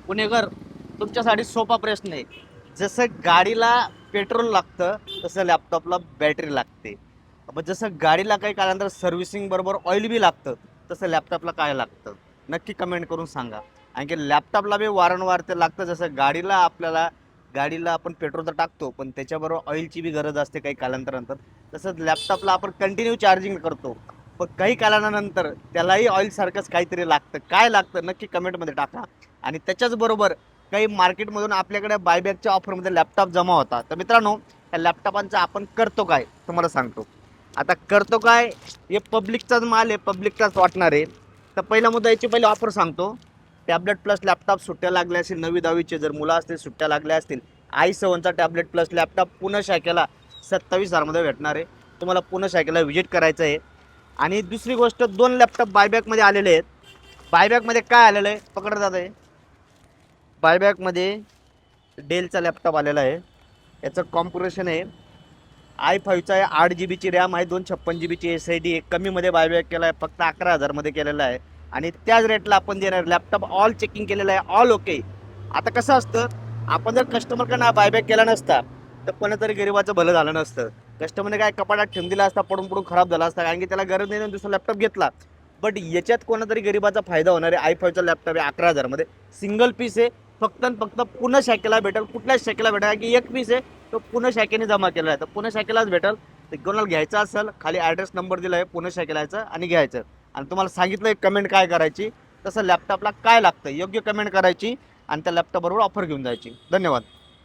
पुणेकर, तुमच्यासाठी सोपा प्रश्न आहे. जसं गाडीला पेट्रोल लागतं तसं लॅपटॉपला बॅटरी लागते. मग जसं गाडीला काही कालांतर सर्व्हिसिंग बरोबर ऑइल बी लागतं तसं लॅपटॉपला काय लागतं? नक्की कमेंट करून सांगा. आणखी लॅपटॉपला बी वारंवार ते लागतं. जसं गाडीला आपण पेट्रोल तर टाकतो, पण त्याच्याबरोबर ऑइलची बी गरज असते काही कालांतरानंतर. तसंच लॅपटॉपला आपण कंटिन्यू चार्जिंग करतो, पण काही कालानंतर त्यालाही ऑइल सारखंच काहीतरी लागतं. काय लागतं नक्की कमेंटमध्ये टाका. आणि त्याच्याच बरोबर काही मार्केटमधून आपल्याकडे बायबॅकच्या ऑफरमध्ये लॅपटॉप जमा होता. तर मित्रांनो, त्या लॅपटॉपांचा आपण करतो काय तुम्हाला सांगतो. आता करतो काय, हे पब्लिकचाच माल आहे, पब्लिकचाच वाटणार आहे. तर पहिला मुद्दा, याची पहिले ऑफर सांगतो. टॅबलेट प्लस लॅपटॉप सुट्ट्या लागल्या असतील, 9वी-10वीचे जर मुलं असतील सुट्ट्या लागल्या असतील, i7चा टॅबलेट प्लस लॅपटॉप पुणे शाखेला 27,000मध्ये भेटणार आहे. तुम्हाला पुणे शाखेला व्हिजिट करायचं आहे. आणि दुसरी गोष्ट, 2 लॅपटॉप बायबॅकमध्ये आलेले आहेत. बायबॅकमध्ये काय आलेलं आहे पकडत जात आहे. बायबॅकमध्ये डेलचा लॅपटॉप आलेला आहे. याचं कॉम्प्युरेशन आहे i5चा आहे, 8 GB रॅम आहे, 256 GB SSD आहे. कमीमध्ये बायबॅक केला आहे, फक्त 11,000मध्ये केलेला आहे. आणि त्याच रेटला आपण देणार. लॅपटॉप ऑल चेकिंग केलेलं आहे, ऑल ओके. आता कसं असतं, आपण जर कस्टमरकडनं बायबॅक केला नसता तर कोणतरी गरीबाचं भलं झालं नसतं. कस्टमरने काय कपाटात ठेवून दिला असता, पडून पडून खराब झाला असता, कारण की त्याला गरज नाही, दुसरा लॅपटॉप घेतला. बट याच्यात कोणातरी गरीबाचा फायदा होणार आहे. i5चा लॅपटॉप आहे 11,000मध्ये, सिंगल पीस आहे. फक्त आणि फक्त पुणे शाखेला भेटेल. कुठल्याच शाखेला भेटेल की एक पीस आहे तो पुणे शाखेने जमा केला आहे, तर पुणे शाखेलाच भेटेल. तर कोणाला घ्यायचं असेल, खाली ॲड्रेस नंबर दिला आहे, पुणे शाखेला यायचं आणि घ्यायचं. आणि तुम्हाला सांगितलं एक कमेंट काय करायची, तसं लॅपटॉपला काय लागतं योग्य कमेंट करायची आणि त्या लॅपटॉपबरोबर ऑफर घेऊन जायची. धन्यवाद.